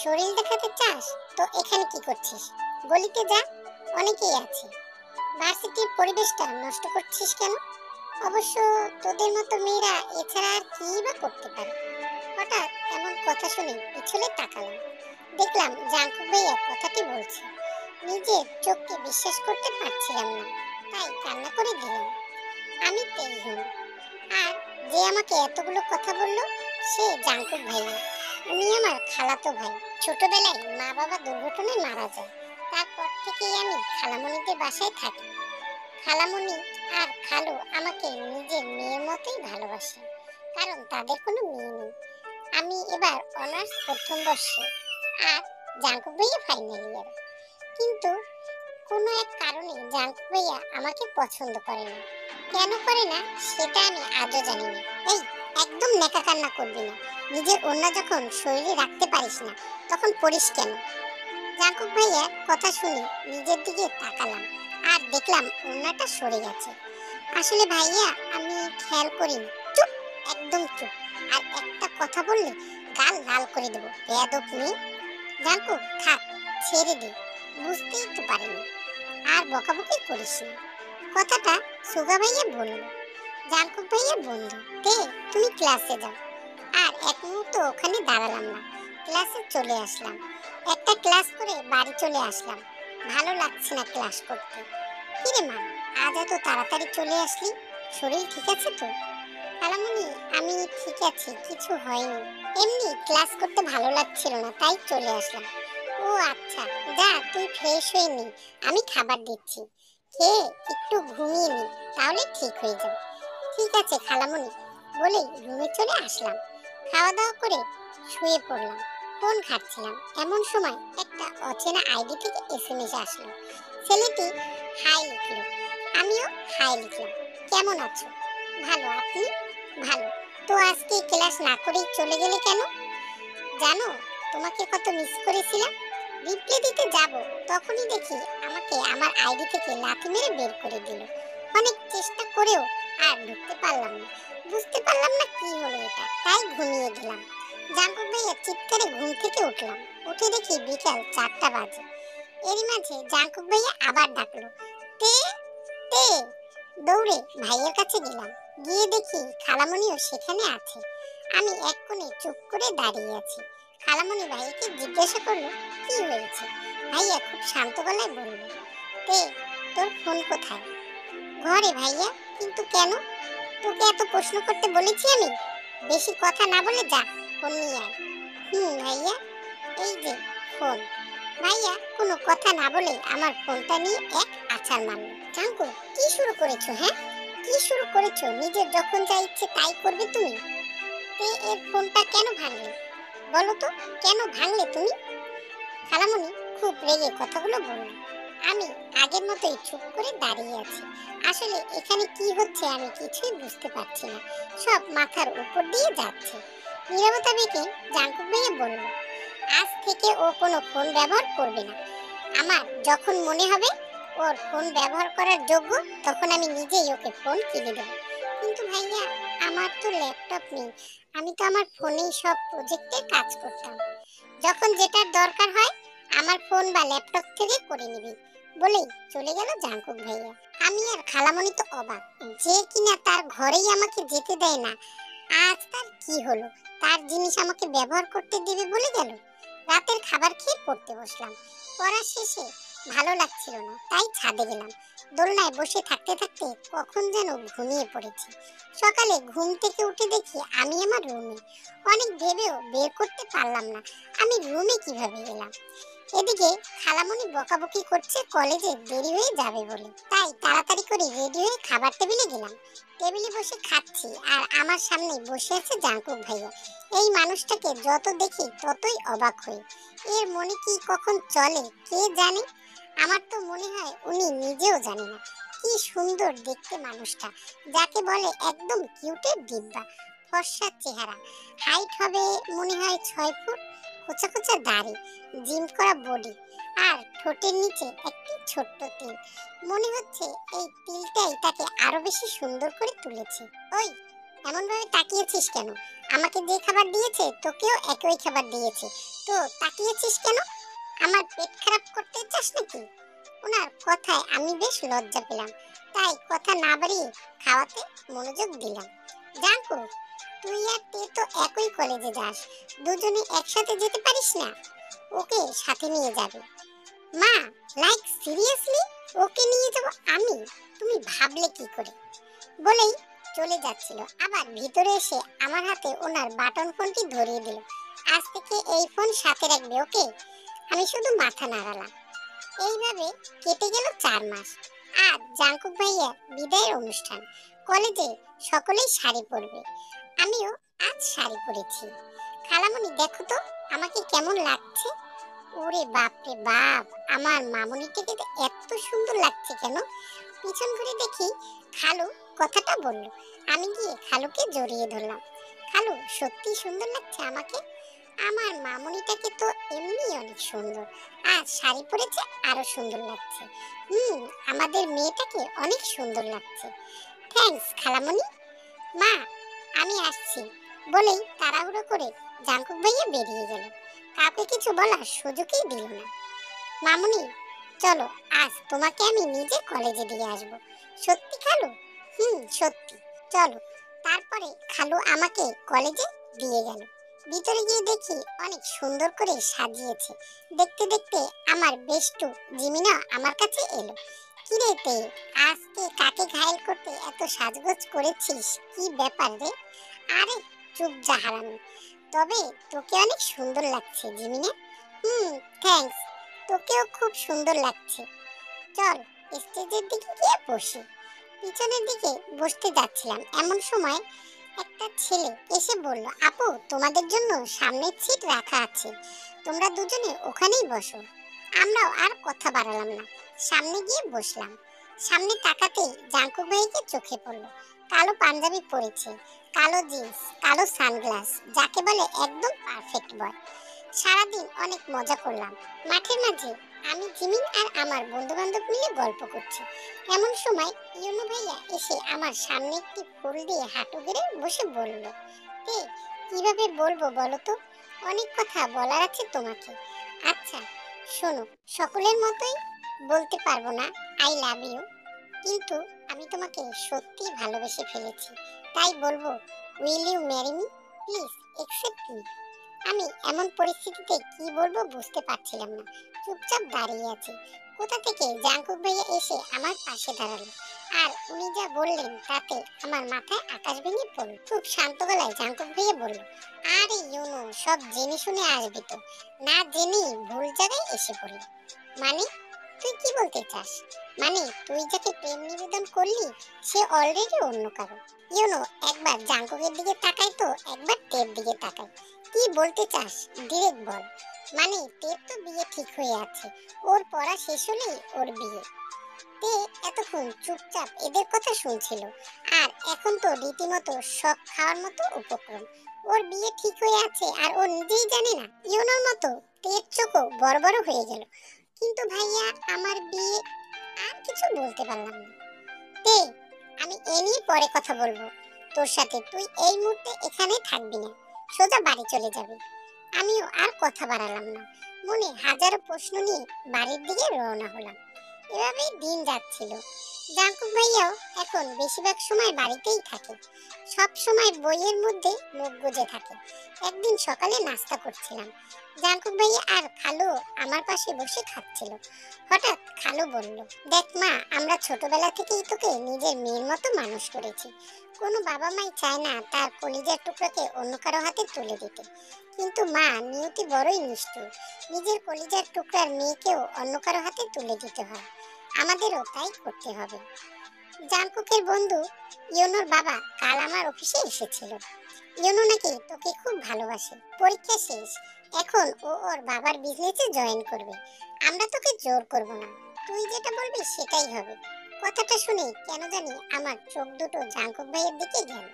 শরীর দেখাতে চাস তো এখানে কি করছিস? গলিতে যা, অনেকেই আছে। ভার্সিটির পরিবেশটা নষ্ট করছিস কেন? অবশ্য তোদের মতো মেয়েরা এছাড়া আর কি বা করতে পারে? হঠাৎ এমন কথা শুনে পিছনে তাকালাম। দেখলাম জাঙ্কুক ভাইয়া কথাটি বলছে। নিজের চোখকে বিশ্বাস করতে পারছিলাম না, তাই কান্না করে দিলাম। আমি তেইহুন, আর যে আমাকে এতগুলো কথা বলল সে জাঙ্কুক ভাইয়া। উনি আমার খালাতো ভাই। ছোটবেলায় মা বাবা দুর্ঘটনায় মারা যায়। তারপর থেকেই আমি খালামণিদের বাসায় থাকি। খালামণি আর খালু আমাকে নিজের মেয়ের মতোই ভালোবাসে, কারণ তাদের কোনো মেয়ে নেই। আমি এবার অনার্স প্রথম বর্ষে, আর জাঙ্কুক ভাইয়া ফাইনাল ইয়ার। কিন্তু কোনো এক কারণে জাঙ্কুক ভাইয়া আমাকে পছন্দ করে না। কেন করে না সেটা আমি আজও জানি না। এই, একদম নেকা কান্না করবি না। নিজের ওড়না যখন শরীরে রাখতে পারিস না তখন পড়িস কেন? জাঙ্কুক ভাইয়ার কথা শুনে নিজের দিকে তাকালাম, আর দেখলাম ওড়নাটা সরে গেছে। আসলে ভাইয়া আমি খেয়াল করিনি। চুপ, একদম চুপ। আর একটা কথা বললে গাল লাল করে দেবো, বেয়াদব মেয়ে। জাঙ্কুক থাক, ছেড়ে দে, বুঝতেই তো পারিনি। আর বকাবকি করিস না। কথাটা সুগা ভাইয়া বলল। জাঙ্কুক ভাইয়ার বন্ধু। তে, তুমি ক্লাসে যাও। আর এক মুহূর্ত ওখানে দাঁড়ালাম না, ক্লাসে চলে আসলাম। একটা ক্লাস করে বাড়ি চলে আসলাম। ভালো লাগছে না ক্লাস করতে। কিরে মা, আজ এত তাড়াতাড়ি চলে আসলি? শরীর ঠিক আছে তো? খালামণি, আমি ঠিক আছি, কিছু হয়নি। এমনি ক্লাস করতে ভালো লাগছিল না, তাই চলে আসলাম। ও আচ্ছা, যা তুই ফ্রেশ হয়ে নি, আমি খাবার দিচ্ছি। খেয়ে একটু ঘুমিয়ে নি, তাহলে ঠিক হয়ে যাবে। ঠিক আছে খালামণি, বলেই রুমে চলে আসলাম। খাওয়া দাওয়া করে শুয়ে পড়লাম। ফোন ঘাঁটছিলাম, এমন সময় একটা অচেনা আইডি থেকে এসএমএস আসলো। ছেলেটি হাই লিখলো, আমিও হাই লিখলাম। কেমন আছো? ভালো, আপনি? ভালো। তো আজকে ক্লাস না করেই চলে গেলে কেন? জানো, তোমাকে কত মিস করেছিলাম। রিপ্লাই দিতে যাব, তখনই দেখি আমাকে আমার আইডি থেকে লাথি মেরে বের করে দিল। অনেক চেষ্টা করেও আর ঢুকতে পারলাম না। বুঝতে পারলাম না কি হলো এটা, তাই ঘুমিয়ে গেলাম। জাঙ্কুক ভাইয়া চিৎকারে ঘুম থেকে উঠলাম। উঠে দেখি বিকাল 4টা বাজে। এরই মাঝে জাঙ্কুক ভাইয়া আবার ডাকলো, তে তে। দৌড়ে ভাইয়ের কাছে গেলাম। গিয়ে দেখি খালামণিও সেখানে আছে। আমি এক কোণে চুপ করে দাঁড়িয়ে আছি। খালামণি ভাইয়াকে জিজ্ঞাসা করলো, কি হয়েছে? ভাইয়া খুব শান্ত গলায় বলল, তে, তোর ফোন কোথায়? ঘরে ভাইয়া। কিন্তু কেন? তোকে এত প্রশ্ন করতে বলেছি আমি? বেশি কথা না বলে যা, ফোন নিয়ে আয়। ভাইয়া, এই যে ফোন। ভাইয়া কোনো কথা না বলে আমার ফোনটা নিয়ে এক আছাড় মারলো। জাঙ্কু, কি শুরু করেছো? হ্যাঁ, কি শুরু করেছো? নিজের যখন যা ইচ্ছে তাই করবে তুমি। তে, এর ফোনটা কেন ভাঙলে? বলো তো, কেন ভাঙলে তুমি? খালামণি খুব রেগে কথাগুলো বলল। আমি আগের মতোই চুপ করে দাঁড়িয়ে আছি। আসলে এখানে কি হচ্ছে আমি কিছুই বুঝতে পারছি না। সব মাথার উপর দিয়ে যাচ্ছে। নীরবতা মেখে জাঙ্কুক ভাইয়া বলল, আজ থেকে ও কোনো ফোন ব্যবহার করবে না। আমার যখন মনে হবে ওর ফোন ব্যবহার করার যোগ্য, তখন আমি নিজেই ওকে ফোন কিনে দেবো। কিন্তু ভাইয়া, আমার তো ল্যাপটপ নেই। আমি তো আমার ফোনেই সব প্রজেক্টের কাজ করতাম। যখন যেটার দরকার হয় আমার ফোন বা ল্যাপটপ থেকে করে নিবি, বলেই চলে গেল জাঙ্কুক ভাইয়া। আমি আর খালামণি তো অবাক, যে কিনা তার ঘরেই আমাকে যেতে দেয় না, আজ তার কি হলো? তার জিনিস আমাকে ব্যবহার করতে দেবে বলে গেল। রাতের খাবার খেয়ে পড়তে বসলাম। পড়া শেষে ভালো লাগছিল না, তাই ছাদে গেলাম। দোলনায় বসে থাকতে থাকতে কখন যেন ঘুমিয়ে পড়েছি। সকালে ঘুম থেকে উঠে দেখি আমি আমার রুমে। অনেক ভেবেও বের করতে পারলাম না আমি রুমে কিভাবে এলাম। এদিকে খালামণি বকাবকি করছে কলেজে দেরি হয়ে যাবে বলে, তাই তাড়াতাড়ি করে রেডি হয়ে খাবার টেবিলে গেলাম। টেবিলে বসে খাচ্ছি, আর আমার সামনে বসে আছে জাঙ্কুক ভাইয়া। এই মানুষটাকে যত দেখি ততই অবাক হই। এর মনে কি কখন চলে কে জানে। আমার তো মনে হয় উনি নিজেও জানে না। কি সুন্দর দেখতে মানুষটা, যাকে বলে একদম কিউটের ডিব্বা। ফর্সা চেহারা, হাইট হবে মনে হয় 6 ফুট, খোঁচা খোঁচা দাড়ি, জিম করা বডি, আর ঠোঁটের নিচে একটি ছোট্ট তিল। মনে হচ্ছে এই তিলটাই তাকে আরো বেশি সুন্দর করে তুলেছে। ওই, এমন ভাবে তাকিয়েছিস কেন? আমাকে যে খাবার দিয়েছে তোকেও একই খাবার দিয়েছে, তো তাকিয়েছিস কেন? আমার পেট খারাপ করতে চাস নাকি? ওনার কথায় আমি বেশ লজ্জা পেলাম, তাই কথা না বাড়িয়ে খাওয়াতে মনোযোগ দিলাম। জাঙ্কুক, তুই আর তে তো একই কলেজে যাস, দুজনে একসাথে যেতে পারিস না? ওকে সাথে নিয়ে যাবে। মা, লাইক সিরিয়াসলি ওকে নিয়ে যাব আমি? তুমি ভাবলে কি করে? বলেই চলে যাচ্ছিল, আবার ভিতরে এসে আমার হাতে ওনার বাটন ফোনটি ধরিয়ে দিল। আজ থেকে এই ফোন সাথে রাখবে, ওকে? আমি শুধু মাথা নাড়ালাম। এইভাবে কেটে গেল 4 মাস। আজ জাঙ্কুক ভাইয়ার বিদায়ের অনুষ্ঠান। কলেজে সকলেই শাড়ি পরবে, আমিও আজ শাড়ি পরেছি। খালামণি দেখো তো আমাকে কেমন লাগছে। ওরে বাপ রে বাপ, আমার মামুনিটাকে তো এত সুন্দর লাগছে কেন? পিছন ঘুরে দেখি খালু কথাটা বলল। আমি গিয়ে খালুকে জড়িয়ে ধরলাম। খালু, সত্যি সুন্দর লাগছে আমাকে। আমার মামুনিটাকে তো এমনি অনেক সুন্দর, আজ শাড়ি পরেছে আরো সুন্দর লাগছে। আমাদের মেয়েটাকে অনেক সুন্দর লাগছে। থ্যাঙ্কস খালামণি। মা, আমি আসছি বলেই তাড়াহুড়ো করে জাঙ্কুক ভাইয়া বেরিয়ে গেল। কাউকে কিছু বলার সুযোগই দিল না। মামুনি, চলো আজ তোমাকে আমি নিজে কলেজে দিয়ে আসব। সত্যি খালু? সত্যি, চলো। তারপরে খালু আমাকে কলেজে দিয়ে গেল। ভিতরে গিয়ে দেখি অনেক সুন্দর করে সাজিয়েছে। দেখতে দেখতে আমার বেষ্টু জিমিনা আমার কাছে এলো। কিরে তে, আজকে কাকে ঘায়েল করতে এত সাজগোজ করেছিস? কি ব্যাপার রে? আরে চুপ যা হারামি, তবে তোকে অনেক সুন্দর লাগছে জিমিনা। থ্যাঙ্কস, তোকেও খুব সুন্দর লাগছে। চল স্টেজের দিকে গিয়ে বসি। পিছনের দিকে বসতে যাচ্ছিলাম, এমন সময় একটা ছেলে এসে বলল, আপু তোমাদের জন্য সামনের সিট রাখা আছে, তোমরা দুজনে ওখানেই বসো। আমরাও আর কথা বাড়ালাম না, সামনে গিয়ে বসলাম। সামনে তাকাতেই জাঙ্কুক ভাইকে চোখে পড়লো। কালো পাঞ্জাবি পরেছে, কালো জিন্স, কালো সানগ্লাস, যাকে বলে একদম পারফেক্ট বয়। সারাদিন অনেক মজা করলাম মাঠের মাঝে। আমি, জিমিন আর আমার বন্ধু বান্ধব মিলে গল্প করছি। এমন সময় ইউনু ভাইয়া এসে আমার সামনে একটি ফুল দিয়ে হাঁটু গেড়ে বসে বলল, তে, কিভাবে বলবো বলো তো? অনেক কথা বলার আছে তোমাকে। আচ্ছা শোনো, সকলের মতোই বলতে পারবো না আই লাভ ইউ, কিন্তু আমি তোমাকে সত্যি ভালোবেসে ফেলেছি, তাই বলবো will you marry me? Please accept me. আমি এমন পরিস্থিতিতে কি বলবো বুঝতে পারছিলাম না, চুপচাপ দাঁড়িয়ে আছি। কোথা থেকে জাঙ্কুক ভাইয়া এসে আমার পাশে দাঁড়ালো, আর উনি যা বললেন তাতে আমার মাথায় আকাশ ভেঙে পড়ল। খুব শান্ত গলায় জাঙ্কুক ভাইয়া বলল, আরে ইউনো, সব জেনে শুনে আসবি তো, না জেনেই ভুল জায়গায় এসে পড়লি। মানে তুই কি বলতে চাস? মানে তুই যাকে প্রেম নিবেদন করলি সে অলরেডি অন্য কারো। ইউনো একবার জাঙ্কুকের দিকে তাকাই তো একবার তের দিকে তাকাই। কি বলতে চাস ডিরেক্ট বল। মানে তের তো বিয়ে ঠিক হয়ে আছে, ওর পড়া শেষ হলেই ওর বিয়ে। তে এতক্ষণ চুপচাপ এদের কথা শুনছিল, আর এখন তো রীতিমতো শখ খাওয়ার মতো উপক্রম। ওর বিয়ে ঠিক হয়ে আছে আর ও নিজেই জানে না। ইউনোর মতো তের চোখও বড় বড় হয়ে গেল। কিন্তু ভাইয়া আমার বিয়ে, আর কিছু বলতে পারলাম না। তে, আমি এ নিয়ে পরে কথা বলবো তোর সাথে, তুই এই মুহূর্তে এখানে থাকবি না, সোজা বাড়ি চলে যাবি। আমিও আর কথা বাড়ালাম না, মনে হাজারো প্রশ্ন নিয়ে বাড়ির দিকে রওনা হলাম। এভাবেই দিন যাচ্ছিল। জাঙ্কুক ভাইয়াও এখন বেশিরভাগ সময় বাড়িতেই থাকে, সব সময় বইয়ের মধ্যে মুখ গুজে থাকে। একদিন সকালে নাস্তা করছিলাম, জাঙ্কুক ভাইয়া আর খালু আমার পাশে বসে খাচ্ছিল। হঠাৎ খালু বলল, দেখ মা, আমরা ছোটবেলা থেকেই তোকে নিজের মেয়ের মতো মানুষ করেছি। কোনো বাবা মাই চায় না তার কলিজার টুকরাকে অন্য কারো হাতে তুলে দিতে, কিন্তু মা, নিয়তি বড়ই নিষ্ঠুর, নিজের কলিজার টুকরার মেয়েকেও অন্য কারো হাতে তুলে দিতে হয়, আমাদেরও তাই করতে হবে। জাঙ্কুকের বন্ধু ইয়োনোর বাবা কাল আমার অফিসে এসেছিল। ইয়োনো নাকি তোকে খুব ভালোবাসে, পরীক্ষা শেষ, এখন ও ওর বাবার বিজনেসে জয়েন করবে। আমরা তোকে জোর করব না, তুই যেটা বলবি সেটাই হবে। কথাটা শুনে কেন জানি আমার চোখ দুটো জাঙ্কুক ভাইয়ের দিকে গেল।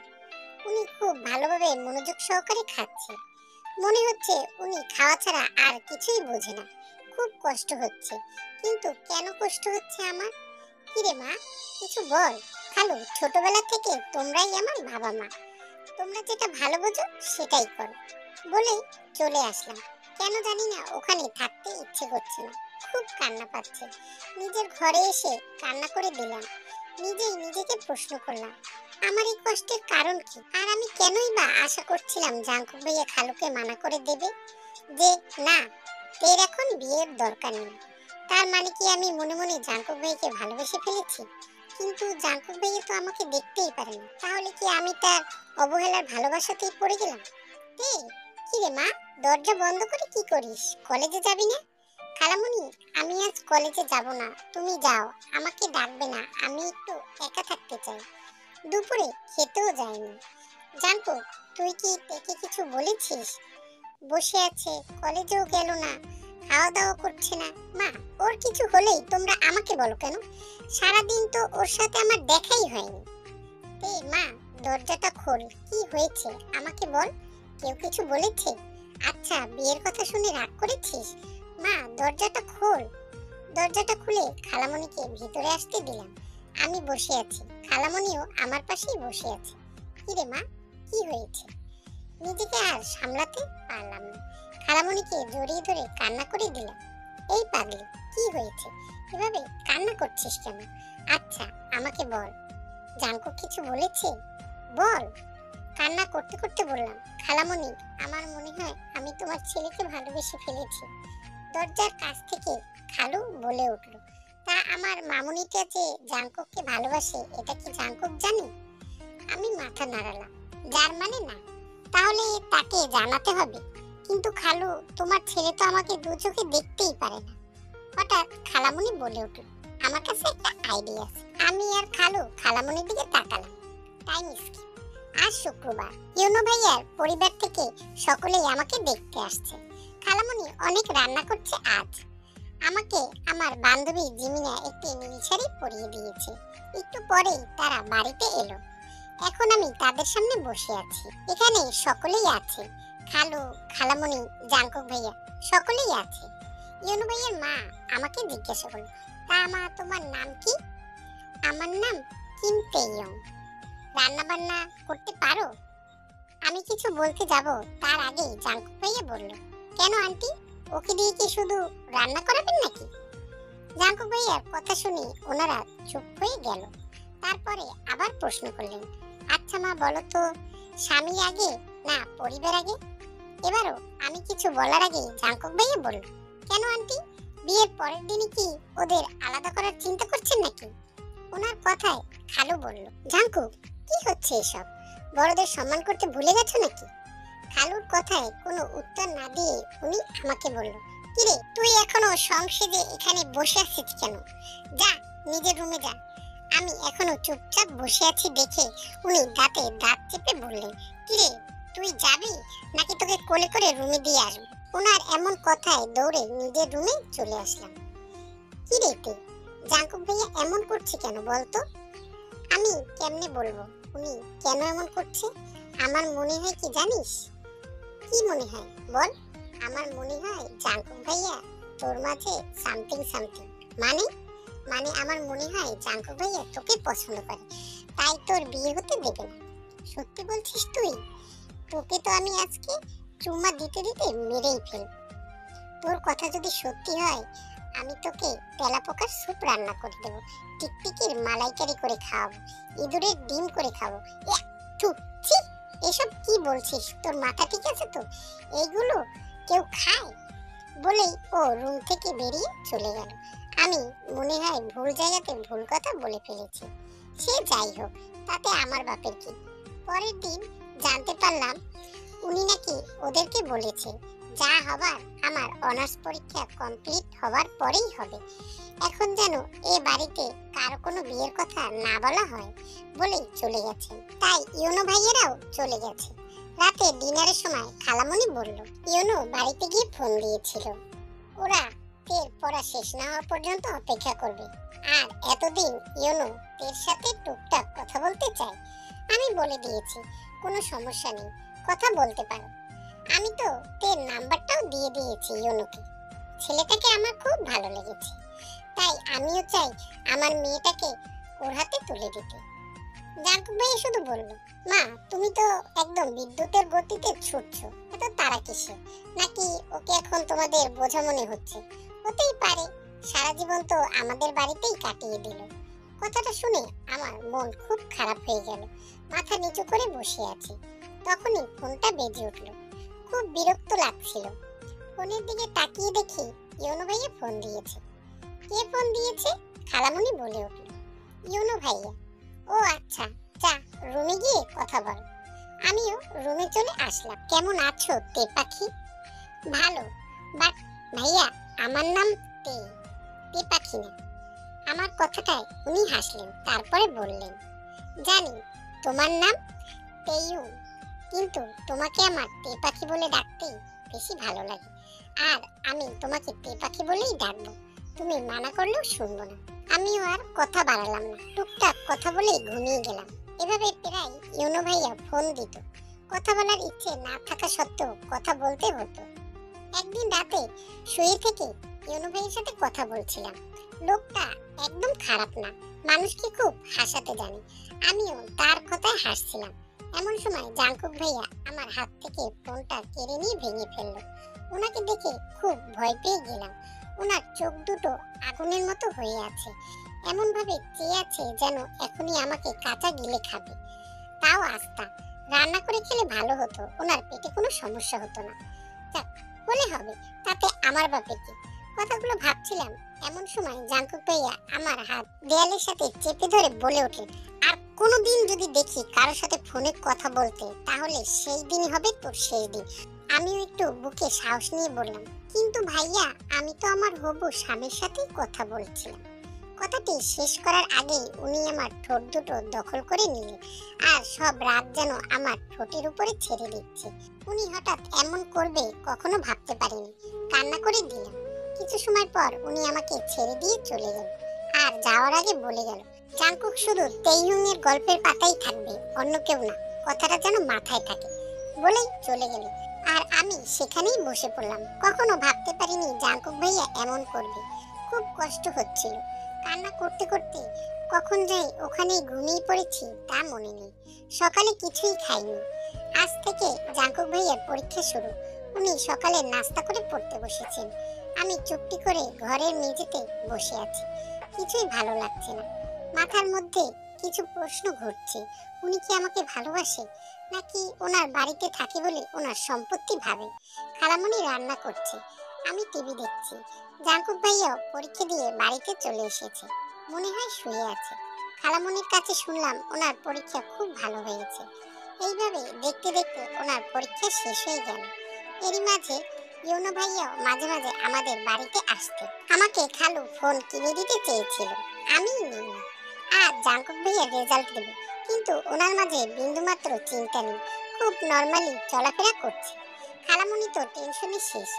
উনি খুব ভালোভাবে মনোযোগ সহকারে খাচ্ছে, মনে হচ্ছে উনি খাওয়া ছাড়া আর কিছুই বোঝে না। খুব কষ্ট হচ্ছে, কিন্তু কেন কষ্ট হচ্ছে আমার? কিরে মা, কিছু বল। খালু, ছোটবেলা থেকে তোমরাই আমার বাবা মা, তোমরা যেটা ভালো বোঝো সেটাই করো বলেই চলে আসলাম। কেন জানি না ওখানে থাকতে ইচ্ছে করছে না, খুব কান্না পাচ্ছে। নিজের ঘরে এসে কান্না করে দিলাম। নিজেই নিজেকে প্রশ্ন করলাম, আমার এই কষ্টের কারণ কি? আর আমি কেনই বা আশা করছিলাম জাঙ্কুক ভাইয়া খালুকে মানা করে দেবে যে না, এর এখন বিয়ের দরকার নেই। তার মানে কি আমি মনে মনে জাঙ্কুক ভাইকে ভালোবেসে ফেলেছি? কিন্তু জাঙ্কুক ভাইয়া তো আমাকে দেখতেই পারে না, তাহলে কি আমি তার অবহেলার ভালোবাসাতেই পড়ে গেলাম? এই কি রে মা, দরজা বন্ধ করে কি করিস? কলেজে যাবি না? খালামণি, আমি আজ কলেজে যাব না, তুমি যাও, আমাকে ডাকবে না, আমি একটু একা থাকতে চাই। দুপুরে খেতেও যায়নি। জাঙ্কুক, তুই কি তেকে কিছু বলেছিস? বসে আছে, কলেজেও গেল না, খাওয়া দাওয়া করছে না। মা, ওর কিছু হলেই তোমরা আমাকে বলো কেন? সারাদিন তো ওর সাথে আমার দেখাই হয়নি। এই মা, দরজাটা খোল, কি হয়েছে আমাকে বল, কেউ কিছু বলেছে? আচ্ছা, বিয়ের কথা শুনে রাগ করেছিস? মা, দরজাটা খোল। দরজাটা খুলে খালামণিকে ভিতরে আসতে দিলাম। আমি বসে আছি, খালামণিও আমার পাশেই বসে আছে। কি রে মা, কি হয়েছে? নিজেকে আর সামলাতে পারলাম না, খালামণিকে জড়িয়ে ধরে কান্না করে দিলাম। এই পাগলি, কি হয়েছে, এভাবে কান্না করছিস কেন? আচ্ছা, আমাকে বল, জাঙ্কুক কিছু বলেছে? বল। কান্না করতে করতে বললাম, খালামণি, আমার মনে হয় আমি তোমার ছেলেকে ভালোবেসে ফেলেছি। দরজার কাছ থেকে খালু বলে উঠল, তা আমার মামুনিটা যে জাঙ্কুককে ভালোবাসে এটা কি জাঙ্কুক জানে? আমি মাথা নাড়ালাম, যার মানে না, তাহলে তাকে জানাতে হবে। কিন্তু খালু, তোমার ছেলে তো আমাকে দু চোখে দেখতেই পারে না। হঠাৎ খালামণি বলে উঠল, আমার কাছে একটা আইডিয়া আছে। আমি আর খালু খালামণির দিকে তাকালাম। Time skip. আজ শুক্রবার, ইউনো ভাইয়ার পরিবার থেকে সকলেই আমাকে দেখতে আসছে। খালামণি অনেক রান্না করছে আজ। আমাকে আমার বান্ধবী জিমিনা একটি নীল শাড়ি পরিয়ে দিয়েছে। একটু পরেই তারা বাড়িতে এলো। এখন আমি তাদের সামনে বসে আছি। এখানে সকলেই আছে, খালু, খালামণি, জাঙ্কুক ভাইয়া, সকলেই আছে। ইউনো ভাইয়ের মা আমাকে জিজ্ঞাসা করলো, তা মা, তোমার নাম কি? আমার নাম কিম তেইয়ং। রান্না বান্না করতে পারো? আমি কিছু বলতে যাব তার আগেই জাঙ্কুক ভাইয়া বলল, কেন আন্টি, ওকে দিয়ে কি শুধু রান্না করাবেন নাকি? জাঙ্কুক ভাইয়ার কথা শুনে ওনারা চুপ হয়ে গেল। তারপরে আবার প্রশ্ন করলেন, আচ্ছা মা, বলো তো, স্বামী আগে না পরিবার আগে? এবারও আমি কিছু বলার আগে জাঙ্কুক ভাইয়া বলল, কেন আন্টি, বিয়ের পরের দিনই কি ওদের আলাদা করার চিন্তা করছেন নাকি? ওনার কথায় খালু বলল, জাঙ্কুক, কি হচ্ছে এসব? বড়দের সম্মান করতে ভুলে গেছো নাকি? খালুর কথায় কোনো উত্তর না দিয়ে উনি আমাকে বলল, কিরে, তুই এখনো সংসদে এখানে বসে আছিস কেন? যা, নিজের রুমে যা। আমি এখনো চুপচাপ বসে আছি দেখে উনি দাঁতে দাঁত চেপে বললেন, কিরে, তুই যাবি নাকি তোকে কোলে করে রুমে দিয়ে আসবো? ওনার এমন কথায় দৌড়ে নিজের রুমে চলে আসলাম। কিরে তুই, জাঙ্কুক ভাইয়া এমন করছে কেন বলতো? আমি কেমনে বলবো উনি কেন এমন করছে? আমার মনে হয় কি জানিস? কি মনে হয় বল? আমার মনে হয় জাঙ্কুক ভাইয়া তোর মাঝে সামথিং সামথিং। মানে মানে আমার মনে হয় জাঙ্কুক ভাইয়া তোকে পছন্দ করে, তাই তোর বিয়ে হতে দেবে না। সত্যি বলছিস তুই? তোকে তো আমি আজকে চুম্মা দিতে দিতে মেরেই ফেলব। তোর কথা যদি সত্যি হয়, আমি তোকে তেলাপোকার স্যুপ রান্না করে দেবো, টিকটিকির মালাইকারি করে খাওয়াবো, ইঁদুরের ডিম করে খাবো। এসব কি বলছিস? তোর মাথা ঠিক আছে তো? এইগুলো কেউ খায়? বলেই ও রুম থেকে বেরিয়ে চলে গেল। আমি মনে হয় ভুল জায়গাতে ভুল কথা বলে ফেলেছি। সে যাই হোক, তাতে আমার বাপের কি। পরের দিন জানতে পারলাম উনি নাকি ওদেরকে বলেছে যা হবার আমার অনার্স পরীক্ষা কমপ্লিট হওয়ার পরেই হবে। এখন যেন এ বাড়িতে কারো কোনো বিয়ের কথা না বলা হয় বলেই চলে গেছেন। তাই ইউনো ভাইয়েরাও চলে গেছে। রাতে ডিনারের সময় খালামণি বলল, ইউনো বাড়িতে গিয়ে ফোন দিয়েছিল, ওরা তের পড়া শেষ না হওয়া পর্যন্ত অপেক্ষা করবে। আর এতদিন ইউনো তের সাথে টুকটাক কথা বলতে চায়। আমি বলে দিয়েছি কোনো সমস্যা নেই, কথা বলতে পারো। আমি তো তের নাম্বারটাও দিয়ে দিয়েছি ইউনোকে। ছেলেটাকে আমার খুব ভালো লেগেছে, তাই আমিও চাই আমার মেয়েটাকে ওর হাতে তুলে দিতে। জাঙ্কুক ভাইয়া শুধু বলল, মা তুমি তো একদম বিদ্যুতের গতিতে ছুটছো, এত তারা কিসে? নাকি ওকে এখন তোমাদের বোঝা মনে হচ্ছে? হতেই পারে, সারা জীবন তো আমাদের বাড়িতেই কাটিয়ে দিল। কথাটা শুনে আমার মন খুব খারাপ হয়ে গেল। মাথা নিচু করে বসে আছি, তখনই ফোনটা বেজে উঠল। খুব বিরক্ত লাগছিল। ফোনের দিকে তাকিয়ে দেখি ইউনো ভাইয়া ফোন দিয়েছে। কে ফোন দিয়েছে? খালামণি বলে উঠল, ইউনো ভাইয়া। ও আচ্ছা, যা রুমে গিয়ে কথা বল। আমিও রুমে চলে আসলাম। কেমন আছো তে পাখি? ভালো, বাট ভাইয়া আমার নাম তে, তে পাখি না। আমার কথাটায় উনি হাসলেন, তারপরে বললেন, জানি তোমার নাম তেইয়ুন, কিন্তু তোমাকে আমার তে পাখি বলে ডাকতেই বেশি ভালো লাগে। আর আমি তোমাকে তে পাখি বলেই ডাকবো, তুমি মানা করলেও শুনবো না। আমিও আর কথা বাড়ালাম না, টুকটাক কথা বলেই ঘুমিয়ে গেলাম। এভাবে প্রায় ইউনো ভাইয়া ফোন দিত। কথা বলার ইচ্ছে না থাকা সত্ত্বেও কথা বলতে হতো। একদিন রাতে শুয়ে থেকে ইউনো ভাইয়ের সাথে কথা বলছিলাম। লোকটা একদম খারাপ না, মানুষকে খুব হাসাতে জানে। আমিও তার কথায় হাসছিলাম। এমন সময় জাঙ্কুক ভাইয়া আমার হাত থেকে ফোনটা কেড়ে নিয়ে ভেঙে ফেললো। ওনাকে দেখে খুব ভয় পেয়ে গেলাম। ওনার চোখ দুটো আগুনের মতো হয়ে আছে, এমন ভাবে চেয়ে আছে যেন এখনই আমাকে কাঁচা গিলে খাবে। তাও আস্তা, রান্না করে খেলে ভালো হতো, ওনার পেটে কোনো সমস্যা হতো না। যাক, হলে হবে, তাতে আমার বাপে কি। কথাগুলো ভাবছিলাম, এমন সময় জাঙ্কুক ভাইয়া আমার হাত দেয়ালের সাথে চেপে ধরে বলে ওঠেন, আর কোনোদিন যদি দেখি কারোর সাথে ফোনে কথা বলতে, তাহলে সেই দিনই হবে তোর শেষ দিন। আমিও একটু বুকে সাহস নিয়ে বললাম, কিন্তু ভাইয়া আমি তো আমার হবু স্বামীর সাথেই কথা বলছিলাম। কথাটি শেষ করার আগেই উনি আমার ঠোঁট দুটো দখল করে নিলেন, আর সব রাগ যেন আমার ঠোঁটের উপরে ছেড়ে দিচ্ছে। উনি হঠাৎ এমন করবে কখনো ভাবতে পারিনি। কান্না করে দিলাম। কিছু সময় পর উনি আমাকে ছেড়ে দিয়ে চলে গেল, আর যাওয়ার আগে বলে গেল, জাংকুক শুধু তেইয়ুং এর গল্পের পাতাই থাকবে, অন্য কেউ না। কথাটা যেন মাথায় থাকে। বলেই চলে গেল, আর আমি সেখানেই বসে পড়লাম। কখনো ভাবতে পারিনি জাংকুক ভাইয়া এমন করবে। খুব কষ্ট হচ্ছিল। কান্না করতে করতে কখন যাই ওখানেই ঘুমিয়ে পড়েছি তা মনে নেই। সকালে কিছুই খাইনি। আজ থেকে জাংকুক ভাইয়ার পরীক্ষা শুরু। উনি সকালে নাস্তা করে পড়তে বসেছেন। আমি চুপটি করে ঘরের মেঝেতে বসে আছি। কিছুই ভালো লাগছে না। মাথার মধ্যে কিছু প্রশ্ন ঘুরছে। উনি কি আমাকে ভালোবাসে, নাকি ওনার বাড়িতে থাকি বলে ওনার সম্পত্তি ভাবে? খালামণি রান্না করছে, আমি টিভি দেখছি। জাংকুক ভাইয়াও পরীক্ষা দিয়ে বাড়িতে চলে এসেছে, মনে হয় শুয়ে আছে। খালামণির কাছে শুনলাম ওনার পরীক্ষা খুব ভালো হয়েছে। এইভাবে দেখতে দেখতে ওনার পরীক্ষা শেষ হয়ে গেল। এরই মাঝে ইউনো ভাইয়াও মাঝে মাঝে আমাদের বাড়িতে আসতে। আমাকে খালু ফোন কিনে দিতে চেয়েছিল, আমি নিইনি। আর জাংকুক ভাইয়া রেজাল্ট দেবে, কিন্তু ওনার মাঝে বিন্দুমাত্র চিন্তা নেই। খুব নরমালি চলাফেরা করছে। খালামণি তো টেনশনে শেষ।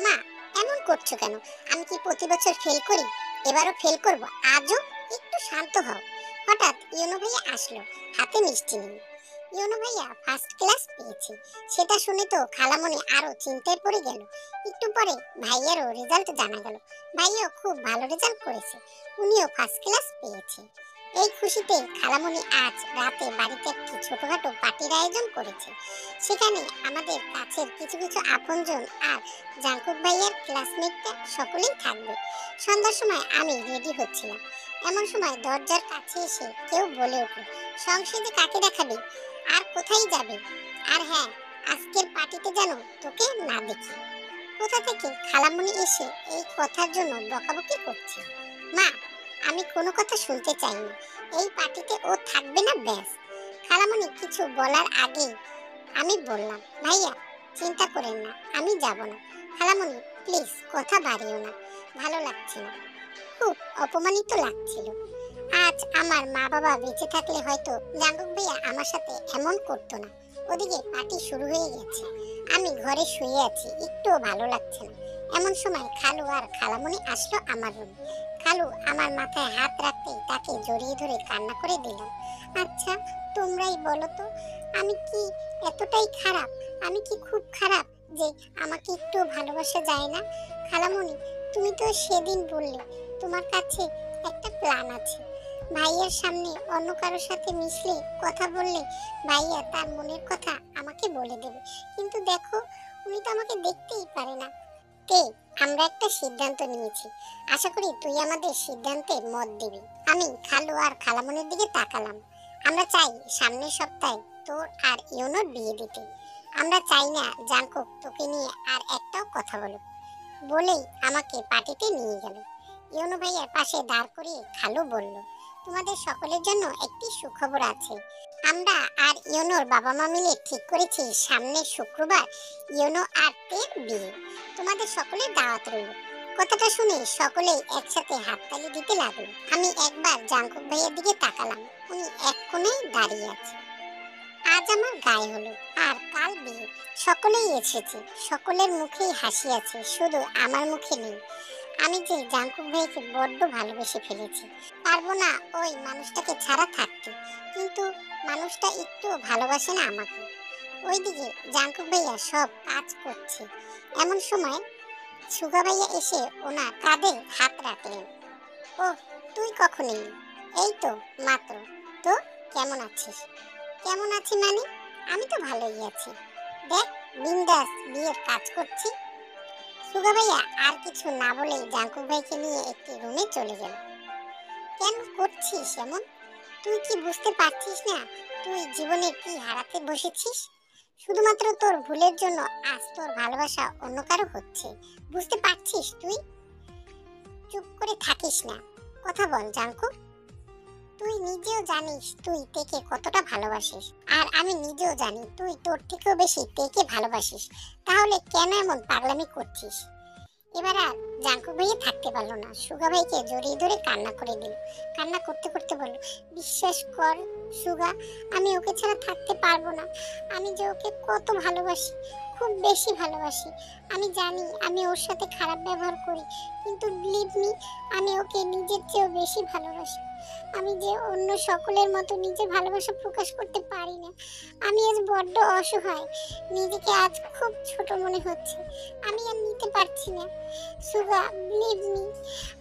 মা, এমন করছো কেন? আমি কি প্রতি বছর ফেল করি? এবারও ফেল করব। আজও একটু শান্ত হও। হঠাৎ ইউনো ভাইয়া আসলো, হাতে মিষ্টি নিয়ে। ইউনো ভাইয়া ফার্স্ট ক্লাস পেয়েছে, সেটা শুনে তো খালামণি আরো চিন্তায় পড়ে গেল। একটু পরে ভাইয়ারও রেজাল্ট জানা গেল। ভাইয়াও খুব ভালো রেজাল্ট করেছে, উনিও ফার্স্ট ক্লাস পেয়েছে। এই খুশিতে খালামণি আজ রাতে বাড়িতে একটি ছোটখাটো পার্টির আয়োজন করেছে। সেখানে আমাদের কাছের কিছু কিছু আপনজন আর জাংকুক ভাইয়ার ক্লাসমেটরা সকলেই থাকবে। সন্ধ্যার সময় আমি রেডি হচ্ছিলাম, এমন সময় দরজার কাছে এসে কেউ বলে উঠল, সংসদে কাকে দেখাবে, আর কোথায় যাবে? আর হ্যাঁ, আজকের পার্টিতে যেন তোকে না দেখি। কোথা থেকে খালামণি এসে এই কথার জন্য বকাবকি করছে। মা, আমি কোনো কথা শুনতে চাই না। এই পার্টিতে ও থাকবে না, ব্যাস। খালামণি কিছু বলার আগেই আমি বললাম, ভাইয়া চিন্তা করেন না, আমি যাব না। খালামণি প্লিজ কথা বাড়িও না, ভালো লাগছে না। খুব অপমানিত লাগছিল। আজ আমার মা বাবা বেঁচে থাকলে হয়তো জাঙ্কুক ভাইয়া আমার সাথে এমন করতো না। ওদিকে পার্টি শুরু হয়ে গেছে, আমি ঘরে শুয়ে আছি, একটুও ভালো লাগছে না। এমন সময় খালু আর খালামণি আসলো আমার রুমে। খালু আমার মাথায় হাত রাখতেই তাকে জড়িয়ে ধরে কান্না করে দিলাম। আচ্ছা, তোমরাই বলো তো, আমি কি এতটাই খারাপ? আমি কি খুব খারাপ যে আমাকে একটু ভালোবাসা যায় না? খালামণি, তুমি তো সেদিন বললে তোমার কাছে একটা প্ল্যান আছে, ভাইয়ার সামনে অন্য কারোর সাথে মিশলে, কথা বললে ভাইয়া তার মনের কথা আমাকে বলে দেবে। কিন্তু দেখো, উনি তো আমাকে দেখতেই পারে না। তে, আমরা একটা সিদ্ধান্ত নিয়েছি, আশা করি তুই আমাদের সিদ্ধান্তে মত দিবি। আমি খালু আর খালামনির দিকে তাকালাম। আমরা চাই সামনের সপ্তাহে তোর আর ইউনোর বিয়ে দিতে। আমরা চাই না জাঙ্কুক তোকে নিয়ে আর একটাও কথা বলুক। বলেই আমাকে পার্টিতে নিয়ে গেল। ইউনো ভাইয়ার পাশে দাঁড় করিয়ে খালু বলল, তোমাদের সকলের জন্য একটি সুখবর আছে। আমরা আর ইউনোর বাবা মা মিলে ঠিক করেছি সামনের শুক্রবার ইউনো আর তের বিয়ে। তোমাদের সকলের দাওয়াত রইল। কথাটা শুনে সকলেই একসাথে হাততালি দিতে লাগলো। আমি একবার জাঙ্কুক ভাইয়ের দিকে তাকালাম। উনি এক কোণে দাঁড়িয়ে আছে। আজ আমার গায়ে হলুদ আর কাল বিয়ে। সকলেই এসেছে, সকলের মুখেই হাসি আছে, শুধু আমার মুখে নেই। আমি যে জাঙ্কুক ভাইকে বড্ড ভালোবেসে ফেলেছি, পারবো না ওই মানুষটাকে ছাড়া থাকতে। কিন্তু মানুষটা একটু ভালোবাসে না আমাকে। ওইদিকে জাঙ্কুক ভাইয়া সব কাজ করছে। এমন সময় সুগা ভাইয়া এসে ওনার কাঁধে হাত রাখলেন। ও, তুই কখন এলি? এই তো মাত্র। তো কেমন আছিস? কেমন আছি মানে? আমি তো ভালোই আছি। দেখ, বিন্দাস বিয়ের কাজ করছি। সুগা ভাইয়া আর কিছু না বলেই জাঙ্কুক ভাইকে নিয়ে একটি রুমে চলে গেল। কেন করছিস এমন? তুই কি বুঝতে পারছিস না তুই জীবনে কি হারাতে বসেছিস? শুধুমাত্র তোর ভুলের জন্য আজ তোর ভালোবাসা অন্য কারো হচ্ছে। বুঝতে পারছিস তুই? চুপ করে থাকিস না, কথা বল জাঙ্কুক। তুই নিজেও জানিস তুই তেকে কতটা ভালোবাসিস, আর আমি নিজেও জানি তুই তোর থেকেও বেশি তেকে ভালোবাসিস। তাহলে কেন এমন পাগলামি করছিস? এবার আর জাঙ্কুক ভাইয়া থাকতে পারলো না, সুগা ভাইকে জড়িয়ে ধরে কান্না করে দিল। কান্না করতে করতে বলল, বিশ্বাস কর সুগা, আমি ওকে ছাড়া থাকতে পারবো না। আমি যে ওকে কত ভালোবাসি, খুব বেশি ভালোবাসি। আমি জানি আমি ওর সাথে খারাপ ব্যবহার করি, কিন্তু বিলিভ মি, আমি ওকে নিজের চেয়েও বেশি ভালোবাসি। আমি যে অন্য সকলের মতো নিজের ভালোবাসা প্রকাশ করতে পারি না। আমি আজ বড্ড অসহায়, নিজেকে আজ খুব ছোট মনে হচ্ছে। আমি আর নিতে পারছি না সুগা, বিলিভ মি,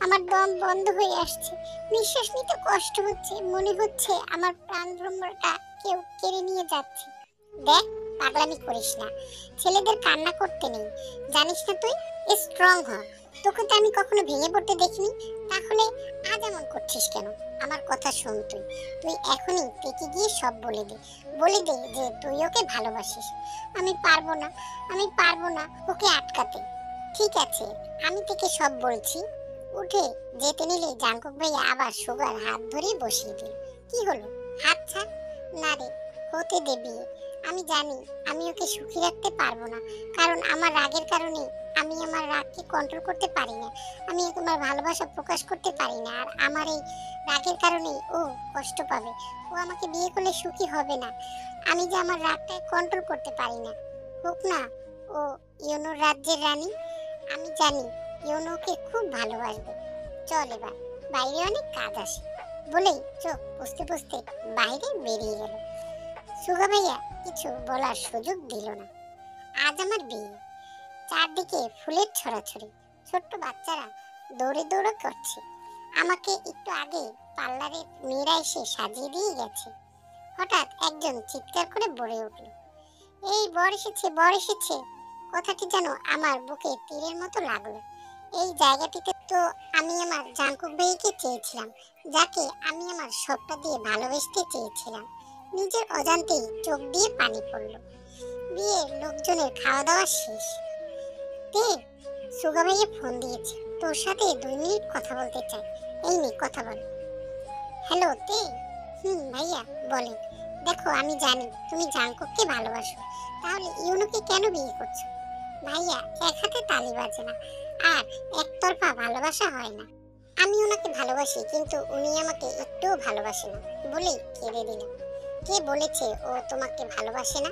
আমার দম বন্ধ হয়ে আসছে, নিঃশ্বাস নিতে কষ্ট হচ্ছে, মনে হচ্ছে আমার প্রাণ ভ্রমরটা কেউ কেড়ে নিয়ে যাচ্ছে। দেখ, পাগলামি করিস না, ছেলেদের কান্না করতে নেই, জানিস না তুই? স্ট্রং হ। তোকে তো আমি কখনো ভেঙে পড়তে দেখিনি, তাহলে আজ এমন করছিস কেন? আমার কথা শোন, তুই তুই এখনই তেকে গিয়ে সব বলে দে। বলে দে যে তুই ওকে ভালোবাসিস। আমি পারবো না, আমি পারবো না ওকে আটকাতে। ঠিক আছে, আমি থেকে সব বলছি। উঠে যেতে নিলে জাঙ্কুক ভাইয়া আবার সুগার হাত ধরে বসিয়ে দিল। কি হলো? হাত ছাড়। না রে, হতে দে বিয়ে। আমি জানি আমি ওকে সুখী রাখতে পারবো না, কারণ আমার রাগের কারণে আমি আমার রাগকে কন্ট্রোল করতে পারি না। আমি তোমার ভালোবাসা প্রকাশ করতে পারি না, আর আমার এই রাগের কারণে ও কষ্ট পাবে। ও আমাকে বিয়ে করলে সুখী হবে না। আমি যে আমার রাগটাকে কন্ট্রোল করতে পারি না। হোক না ও ইউনোর রাজ্যের রানী। আমি জানি ইউনোকে খুব ভালোবাসবে। চল এবার, বাইরে অনেক কাজ আছে। বলেই চোখ বুঝতে বুঝতে বাইরে বেরিয়ে গেল। সুগা ভাইয়া কিছু বলার সুযোগ দিল না। আজ আমার বিয়ে, চারদিকে ফুলের ছড়াছড়ি, ছোট্ট বাচ্চারা দৌড়ে দৌড়ে করছে। আমাকে একটু আগে পার্লারের মেয়েরা এসে সাজিয়ে দিয়ে গেছে। হঠাৎ একজন চিৎকার করে বলে উঠল, এই বর এসেছে, বর এসেছে। কথাটি যেন আমার বুকে তীরের মতো লাগলো। এই জায়গাটিতে তো আমি আমার জাঙ্কুক ভাইকে চেয়েছিলাম, যাকে আমি আমার সবটা দিয়ে ভালোবাসতে চেয়েছিলাম। নিজের অজান্তেই চোখ দিয়ে পানি পড়লো। বিয়ের লোকজনের খাওয়া দাওয়া শেষ। তে, সুগা ভাইয়া ফোন দিয়েছে, তোর সাথে 2 মিনিট কথা বলতে চাই। এই নে, কথা বল। হ্যালো তে। ভাইয়া বলেন। দেখো, আমি জানি তুমি জাঙ্কুককে ভালোবাসো, তাহলে ইউনোকে কেন বিয়ে করছো? ভাইয়া, এক হাতে তালি বাজে না, আর একতরফা ভালোবাসা হয় না। আমি ওনাকে ভালোবাসি, কিন্তু উনি আমাকে একটুও ভালোবাসে না। বলেই কেঁদে দিল। কে বলেছে ও তোমাকে ভালোবাসে না?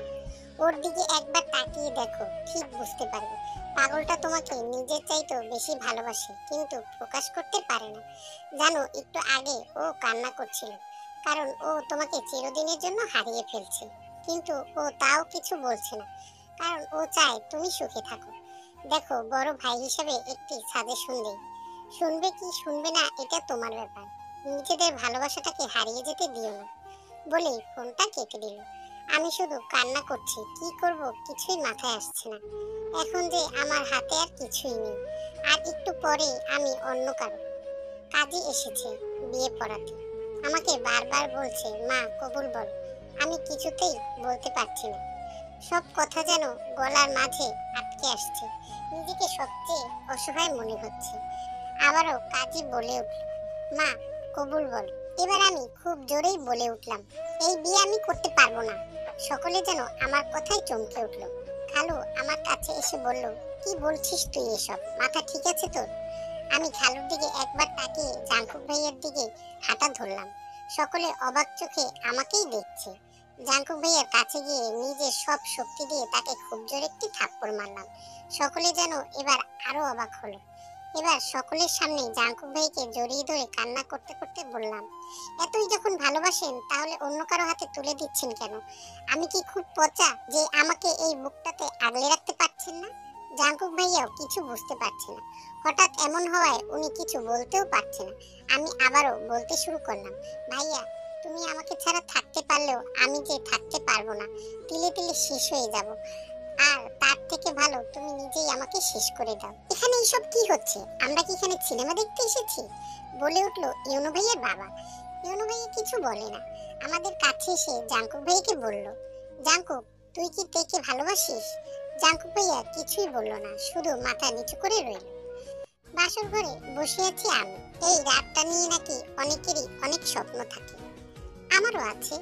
ওর দিকে একবার তাকিয়ে দেখো, ঠিক বুঝতে পারবে। পাগলটা তোমাকে নিজের চাইতেও বেশি ভালোবাসে, কিন্তু প্রকাশ করতে পারে না। জানো, একটু আগে ও কান্না করছিল, কারণ ও তোমাকে চিরদিনের জন্য হারিয়ে ফেলছে। কিন্তু ও তাও কিছু বলছে না, কারণ ও চায় তুমি সুখে থাকো। দেখো, বড় ভাই হিসেবে একটি সাজেশন দেই, শুনবে কি শুনবে না এটা তোমার ব্যাপার। নিজেদের ভালোবাসাটাকে হারিয়ে যেতে দিও না বলেই ফোনটা কেটে দিল। আমি শুধু কান্না করছি, কি করব কিছুই মাথায় আসছে না। এখন যে আমার হাতে আর কিছুই নেই, আর একটু পরে আমি অন্য কারো কাজে এসেছে বিয়ে পড়াতে। আমাকে বারবার বলছে মা কবুল বল, আমি কিছুতেই বলতে পারছি না। সব কথা যেন গলার মাঝে আটকে আসছে। নিজেকে সবচেয়ে অসহায় মনে হচ্ছে। আবারও কাজী বলে উঠল, মা কবুল বল। এবার আমি খুব জোরেই বলে উঠলাম, এই বিয়ে আমি করতে পারবো না। সকলে যেন আমার কথায় চমকে উঠল। খালু আমার কাছে এসে বলল, কি বলছিস তুই এসব, মাথা ঠিক আছে তোর? আমি খালুর দিকে একবার তাকিয়ে জাঙ্কুক ভাইয়ের দিকে হাঁটা ধরলাম। সকলে অবাক চোখে আমাকেই দেখছে। জাঙ্কুক ভাইয়ের কাছে গিয়ে নিজের সব শক্তি দিয়ে তাকে খুব জোরে একটি থাপ্পড় মারলাম। সকলে যেন এবার আরো অবাক হলো। এবার সকলের সামনে জাঙ্কুক ভাইকে জড়িয়ে ধরে কান্না করতে করতে বললাম, এতই যখন ভালোবাসেন তাহলে অন্য কারো হাতে তুলে দিচ্ছেন কেন? আমি কি খুব পচা যে আমাকে এই বুকটাতে আগলে রাখতে পারছেন না? জাঙ্কুক ভাইয়াও কিছু বুঝতে পারছে না। হঠাৎ এমন হওয়ায় উনি কিছু বলতেও পারছে না। আমি আবারও বলতে শুরু করলাম, ভাইয়া তুমি আমাকে ছাড়া থাকতে পারলেও আমি যে থাকতে পারবো না, তিলে তিলে শেষ হয়ে যাব। আর তার থেকে ভালো তুমি নিজেই আমাকে শেষ করে দাও। এখানে এইসব কি হচ্ছে? আমরা কি এখানে সিনেমা দেখতে এসেছি? বলে উঠলো ইউনো ভাইয়ের বাবা। ইউনো ভাইয়া কিছু বলে না, আমাদের কাছে এসে জাঙ্কুক ভাইকে বলল, জাঙ্কুক তুই কি তেকে ভালোবাসিস? জাঙ্কুক ভাইয়া কিছুই বলল না, শুধু মাথা নিচু করে রইল। বাসর ঘরে বসে আছি আমি। এই রাতটা নিয়ে নাকি অনেকেরই অনেক স্বপ্ন থাকে, আমারও আছে।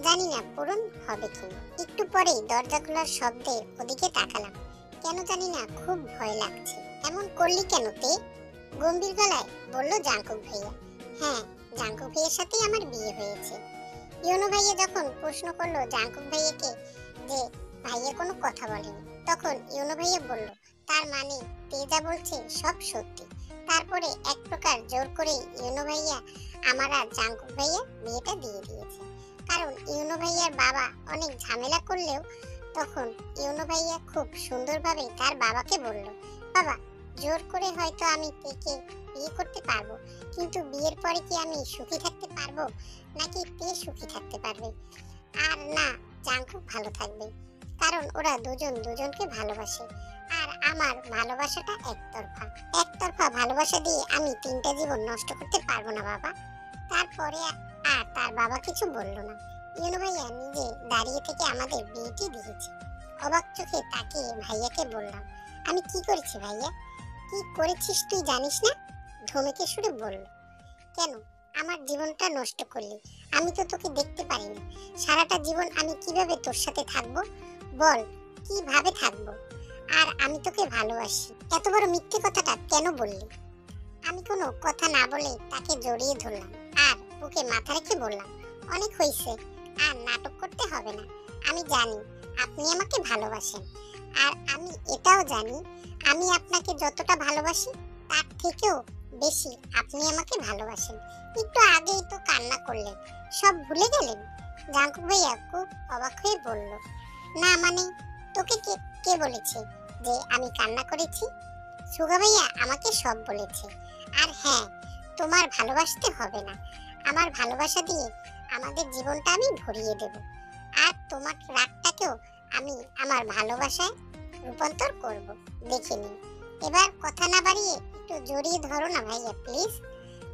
জানি না পূরণ হবে কিনা। একটু পরেই দরজা খোলার শব্দে ওদিকে তাকালাম। কেন জানি না খুব ভয় লাগছে। এমন করলি কেন তে? গম্ভীর গলায় বলল জাঙ্কুক ভাইয়া। হ্যাঁ, জাঙ্কুক ভাইয়ের সাথেই আমার বিয়ে হয়েছে। ইউনো ভাইয়া যখন প্রশ্ন করলো জাঙ্কুক ভাইয়াকে যে ভাইয়া কোনো কথা বলেনি, তখন ইউনো ভাইয়া বলল, তার মানে তেজা বলছে সব সত্যি। তারপরে এক প্রকার জোর করে ইউনো ভাইয়া আমার আর জাঙ্কুক ভাইয়া বিয়েটা দিয়ে দিয়েছে। কারণ ইউনো ভাইয়ার বাবা অনেক ঝামেলা করলেও তখন ইউনো ভাইয়া খুব সুন্দরভাবে তার বাবাকে বলল, বাবা জোর করে হয়তো আমি তেকে বিয়ে করতে পারবো, কিন্তু বিয়ের পরে কি আমি সুখী থাকতে পারবো, নাকি তে সুখী থাকতে পারবে? আর না, জাঙ্কুক ভালো থাকবে, কারণ ওরা দুজন দুজনকে ভালোবাসে। আর আমার ভালোবাসাটা একতরফা। একতরফা ভালোবাসা দিয়ে আমি 3টা জীবন নষ্ট করতে পারবো না বাবা। তারপরে আর তার বাবা কিছু বলল না। ইউনো ভাইয়া নিজে দাঁড়িয়ে থেকে আমাদের বিয়েটি দিয়েছে। অবাক চোখে তাকিয়ে ভাইয়াকে বললাম, আমি কি করেছি ভাইয়া? কি করেছিস তুই জানিস না? ধমকে সুরে বলল। কেন আমার জীবনটা নষ্ট করলি? আমি তো তোকে দেখতে পারি না। সারাটা জীবন আমি কিভাবে তোর সাথে থাকবো বল, কিভাবে থাকবো? আর আমি তোকে ভালোবাসি, এত বড় মিথ্যে কথাটা কেন বললি? আমি কোনো কথা না বলে তাকে জড়িয়ে ধরলাম আর বুকে মাথা রেখে বললাম, অনেক হয়েছে, আর নাটক করতে হবে না। আমি জানি আপনি আমাকে ভালোবাসেন, আর আমি এটাও জানি আমি আপনাকে যতটা ভালোবাসি তার থেকেও বেশি আপনি আমাকে ভালোবাসেন। একটু আগেই তো কান্না করলেন, সব ভুলে গেলেন? জাঙ্কুক ভাইয়া খুব অবাক হয়ে বলল, না মানে তোকে কে কে বলেছে যে আমি কান্না করেছি? সুগা ভাইয়া আমাকে সব বলেছে। আর হ্যাঁ, তোমার ভালোবাসতে হবে না, আমার ভালোবাসা দিয়ে আমাদের জীবনটা আমি ভরিয়ে দেব। আর তোমার রাগটাকেও আমি আমার ভালোবাসায় রূপান্তর করব, দেখে নিন। এবার কথা না বাড়িয়ে একটু জড়িয়ে ধরো না ভাইয়া প্লিজ।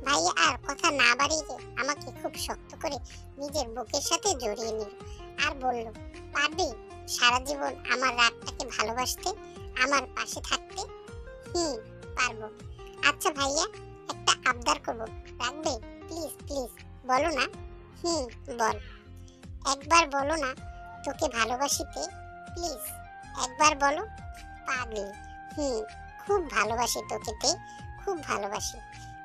ভাইয়া আর কথা না বাড়িয়ে আমাকে খুব শক্ত করে নিজের বুকের সাথে জড়িয়ে নিল আর বলল, পারবি সারা জীবন আমার রাগটাকে ভালোবাসতে, আমার পাশে থাকতে? পারবো। আচ্ছা ভাইয়া, একটা আবদার করব, রাখবে? প্লিজ প্লিজ বলো না। বল। একবার বলো না তোকে ভালোবাসিতে, প্লিজ একবার বলো। পাগলি, খুব ভালোবাসি তোকে তে, খুব ভালোবাসি।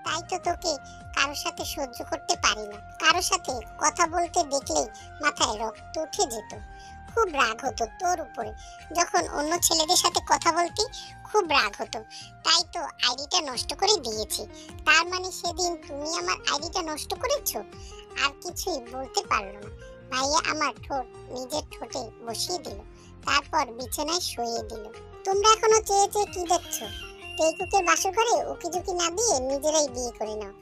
তাই তো তোকে কারোর সাথে সহ্য করতে পারি না। কারোর সাথে কথা বলতে দেখলেই মাথায় রক্ত উঠে যেত। খুব রাগ হতো তোর উপরে, যখন অন্য ছেলেদের সাথে কথা বলতি খুব রাগ হতো। তাই তো আইডিটা নষ্ট করে দিয়েছি। তার মানে সেদিন তুমি আমার আইডিটা নষ্ট করেছো? আর কিছুই বলতে পারলো না। ভাইয়া আমার ঠোঁট নিজের ঠোঁটে বসিয়ে দিল, তারপর বিছানায় শুইয়ে দিল। তোমরা এখনো চেয়ে চেয়ে কি দেখছো? টেকুকে বাসর করে উকিঝুঁকি না দিয়ে নিজেরাই বিয়ে করে নাও।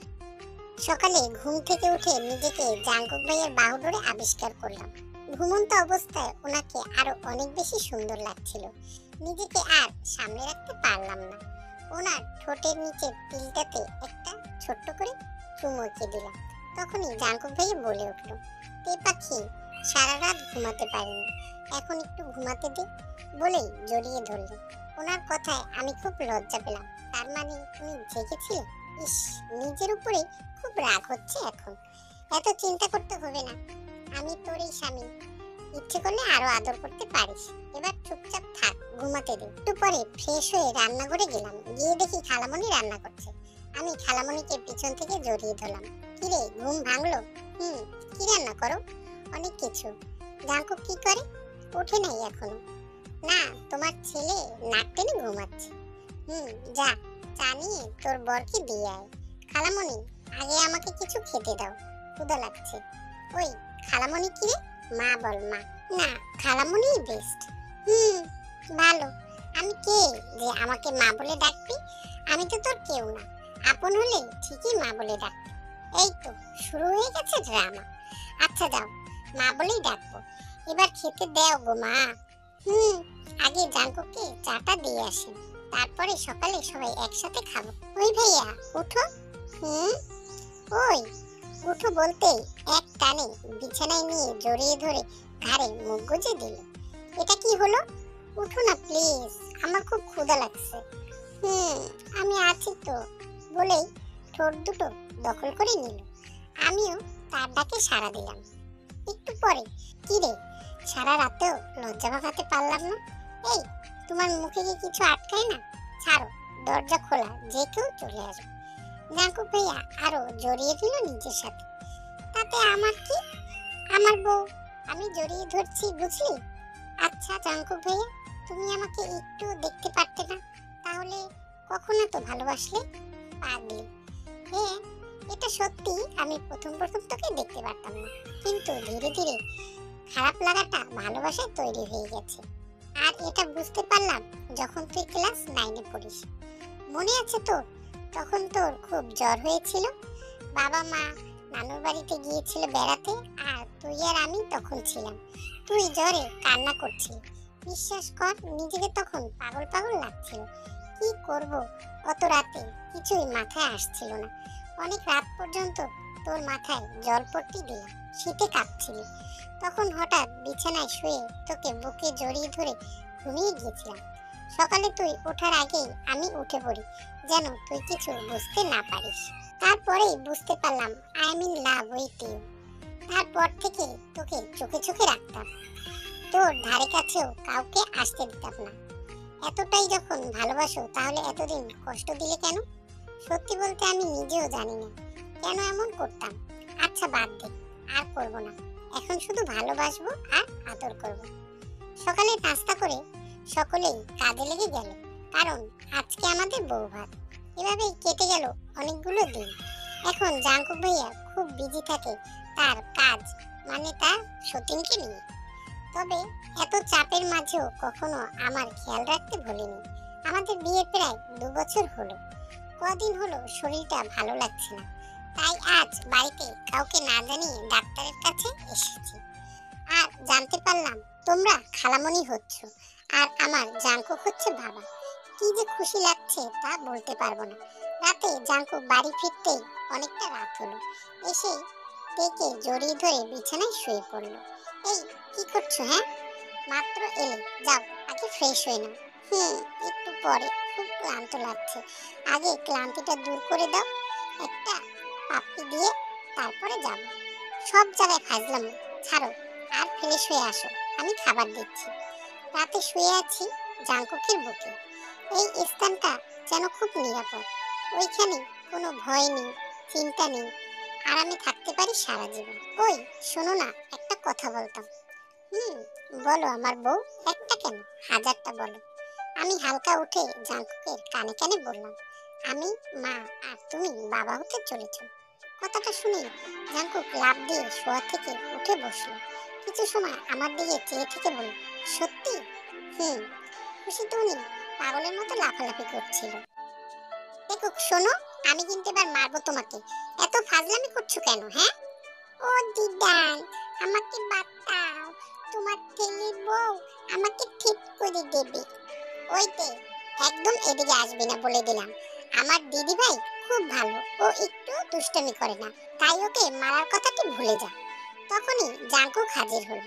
সকালে ঘুম থেকে উঠে নিজেকে জাঙ্কুক ভাইয়ের বাহু ধরে আবিষ্কার করলাম। ঘুমন্ত অবস্থায় ওনাকে আরো অনেক বেশি সুন্দর লাগছিল। নিজেকে আর সামনে রাখতে পারলাম না। ওনার ঠোঁটের নিচের তিলটাতে একটা ছোট্ট করে চুমু এঁকে দিলাম। তখনই জাঙ্কুক ভাইয়া বলে উঠল, তে পাখি, সারা রাত ঘুমাতে পারিনি, এখন একটু ঘুমাতে দে, বলেই জড়িয়ে ধরলেন। ওনার কথায় আমি খুব লজ্জা পেলাম। তার মানে উনি জেগেছিলেন। ইস, নিজের উপরে খুব রাগ হচ্ছে এখন। এত চিন্তা করতে হবে না, আমি তোরই স্বামী, ইচ্ছে করলে আরো আদর করতে পারিস। এবার চুপচাপ থাক, ঘুমাতে দে। একটু পরে ফ্রেশ হয়ে রান্নাঘরে গেলাম। গিয়ে দেখি খালামণি রান্না করছে। আমি খালামণিকে পিছন থেকে জড়িয়ে ধরলাম। কিরে, ঘুম ভাঙলো? কি রান্না করো? অনেক কিছু। জাঙ্কুক কি করে? ওঠে নাই এখনো। না, তোমার ছেলে নাক টেনে ঘুমাচ্ছে। যা, চা নিয়ে তোর বরকে দিয়ে আয়। খালামণি, আগে আমাকে কিছু খেতে দাও, ক্ষুধা লাগছে। ওই খালামণি কি রে? মা বল, মা। না, খালামণিই বেস্ট। ভালো। আমি কে যে আমাকে মা বলে ডাকবি? আমি তো তোর কেউ না। আপন হলে ঠিকই মা বলে ডাকবি। এই তো শুরু হয়ে গেছে ড্রামা। আচ্ছা যাও, মা বলেই ডাকবো। এবার খেতে দাও গো মা। আগে জাঙ্কুককে চাটা দিয়ে আসেন, তারপরে সকালে সবাই একসাথে খাবো। ওই ভাইয়া উঠো। ওই উঠো বলতেই এক টানে বিছানায় নিয়ে জড়িয়ে ধরে ঘাড়ে মুখ গুজে দিল। এটা কি হলো? উঠো না প্লিজ, আমার খুব ক্ষুধা লাগছে। আমি আছি তো, বলেই ঠোঁট দুটো দখল করে নিল। আমিও তার ডাকে সাড়া দিলাম। একটু পরে, কি রে, সারা রাতেও লজ্জা ভাঙাতে পারলাম না। এই, তোমার মুখে কি কিছু আটকায় না? ছাড়ো, দরজা খোলা, যে কেউ চলে আসবে। জাঙ্কুক ভাইয়া আরো জড়িয়ে দিল নিজের সাথে। তাতে আমার কি? আমার বউ, আমি জড়িয়ে ধরছি, বুঝলি? আচ্ছা জাঙ্কুক ভাইয়া, তুমি আমাকে একটু দেখতে পারতে না? তাহলে কখন এত ভালোবাসলে? পাগলি। হ্যাঁ, এটা সত্যি, আমি প্রথম প্রথম তোকে দেখতে পারতাম না, কিন্তু ধীরে ধীরে খারাপ লাগাটা ভালোবাসায় তৈরি হয়ে গেছে। আর এটা বুঝতে পারলাম যখন তুই ক্লাস 9-এ পড়িস। মনে আছে তোর? তখন তোর খুব জ্বর হয়েছিল। বাবা মা নানুর বাড়িতে গিয়েছিল বেড়াতে, আর তুই আর আমি তখন ছিলাম। তুই জ্বরে কান্না করছিলি। বিশ্বাস কর, নিজেকে তখন পাগল পাগল লাগছিল। কি করব অত রাতে, কিছুই মাথায় আসছিল না। অনেক রাত পর্যন্ত তোর মাথায় জল পড়তে দিলাম, শীতে কাঁপছিলি। তখন হঠাৎ বিছানায় শুয়ে তোকে বুকে জড়িয়ে ধরে ঘুমিয়ে গিয়েছিলাম। সকালে তুই ওঠার আগেই আমি উঠে পড়ি, যেন তুই কিছু বুঝতে না পারিস। তারপরেই বুঝতে পারলাম I am in love with you. তারপর থেকে তোকে চোখে চোখে রাখতাম, তোর ধারে কাছেও কাউকে আসতে দিতাম না। এতটাই যখন ভালোবাসো, তাহলে এতদিন কষ্ট দিলে কেন? সত্যি বলতে আমি নিজেও জানি না কেন এমন করতাম। আচ্ছা বাদ দে, আর করব না। এখন শুধু ভালোবাসবো আর আদর করব। সকালে নাস্তা করে সকলেই কাজে লেগে গেল, কারণ আজকে আমাদের বউ ভাত। এভাবেই কেটে গেল অনেকগুলো দিন। এখন জাঙ্কুক ভাইয়া খুব বিজি থাকে তার কাজ, মানে তার সতীনকে নিয়ে। তবে এত চাপের মাঝেও কখনো আমার খেয়াল রাখতে ভুলিনি। আমাদের বিয়ে প্রায় 2 বছর হলো। কদিন হলো শরীরটা ভালো লাগছে না, তাই আজ বাড়িতে কাউকে না জানিয়ে ডাক্তারের কাছে এসেছি। আর জানতে পারলাম তোমরা খালামণি হচ্ছ, আর আমার জাঙ্কুক হচ্ছে বাবা। কি যে খুশি লাগছে তা বলতে পারবো না। রাতে জাঙ্কুক বাড়ি ফিরতেই অনেকটা রাত হলো। এসেই ডেকে জড়িয়ে ধরে বিছানায় শুয়ে পড়লো। এই, কি করছো? হ্যাঁ, মাত্র এলে, যাও আগে ফ্রেশ হয়ে নাও। একটু পরে, খুব ক্লান্ত লাগছে। আগে ক্লান্তিটা দূর করে দাও, একটা পাপ্পি দিয়ে, তারপরে যাব। সব জায়গায় ফাজলামো ছাড়ো, আর ফ্রেশ হয়ে আসো, আমি খাবার দিচ্ছি। রাতে শুয়ে আছি জাঙ্কুকের বুকে। এই স্থানটা যেন খুব নিরাপদ। ওইখানে কোনো ভয় নেই, চিন্তা নেই, আরামে থাকতে পারি সারা জীবন। ওই শোনো না, একটা কথা বলতাম। বলো আমার বউ। একটা কেন, হাজারটা বলো। আমি হালকা উঠে জাঙ্কুকের কানে কানে বললাম, আমি মা আর তুমি বাবা হতে চলেছো। কথাটা শুনে জাঙ্কুক লাফ দিয়ে শোয়া থেকে উঠে বসলো। কিছু সময় আমার দিকে চেয়ে থেকে বলল, সত্যি? খুশিতে উনি পাগলের মতো লাফালাফি করছিল। দেখো শোনো, আমি কিন্তু এবার মারবো তোমাকে। এত ফাজলামি করছো কেন? হ্যাঁ, ও দিদান, আমাকে বাঁচাও, তোমার ছেলের বউ আমাকে ঠিক করে দেবে। ওইতে, একদম এদিকে আসবি না বলে দিলাম। আমার দিদি ভাই খুব ভালো, ও একটু দুষ্টুমি করে না, তাই ওকে মারার কথাটি ভুলে যা। তখনই জাঙ্কুক হাজির হলো।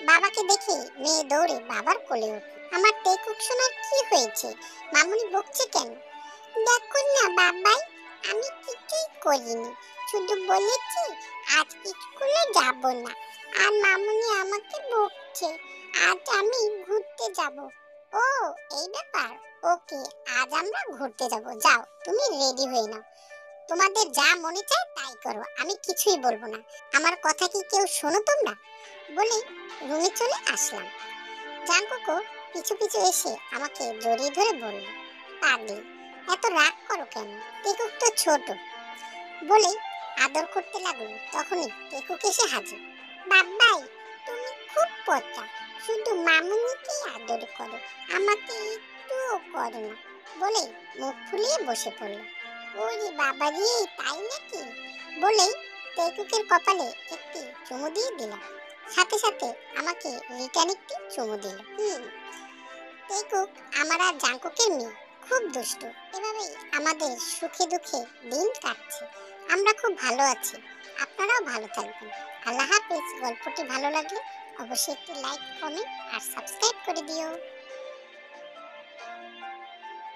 বাবাকে দেখে মেয়ে দৌড়ে বাবার কোলে উঠল। আমার টেকুক সোনার কি হয়েছে? মামুনি বকছে কেন? দেখো না বাবাই, আমি কিছুই করিনি, শুধু বলেছি আজ স্কুলে যাব না, আর মামুনি আমাকে বকছে আজ আমি ঘুরতে যাব। ও, এই ব্যাপার। ওকে, আজ আমরা ঘুরতে যাব। যাও, তুমি রেডি হয়ে নাও, তোমাদের যা মনে চায় তাই করো, আমি কিছুই বলবো না। আমার কথা কি কেউ শোনো তোমরা? বলেই রুমে চলে আসলাম। জাঙ্কুকও পিছু পিছু এসে আমাকে জড়িয়ে ধরে বলল, পাগলি, এত রাগ করো কেন? টেকুক তো ছোট। বলেই আদর করতে লাগলো। তখনই টেকুক এসে হাজির। বাবাই, তুমি খুব পচা, শুধু মামুনিকেই আদর করো, আমাকে একটুও করো না। বলেই মুখ ফুলিয়ে বসে পড়ল। ওরে বাবা রে, তাই নাকি? বলেই টেকুকের কপালে একটি চুমু দিয়ে দিলাম। সাথে সাথে আমাকে রিটার্ন একটি চুমু দিল। টেকুক আমার আর জাঙ্কুকের মেয়ে, খুব দুষ্টু। এভাবেই আমাদের সুখে দুঃখে দিন কাটছে। আমরা খুব ভালো আছি। আপনারাও ভালো থাকবেন। আল্লাহ হাফেজ। গল্পটি ভালো লাগলে অবশ্যই একটি লাইক, কমেন্ট আর সাবস্ক্রাইব করে দিও।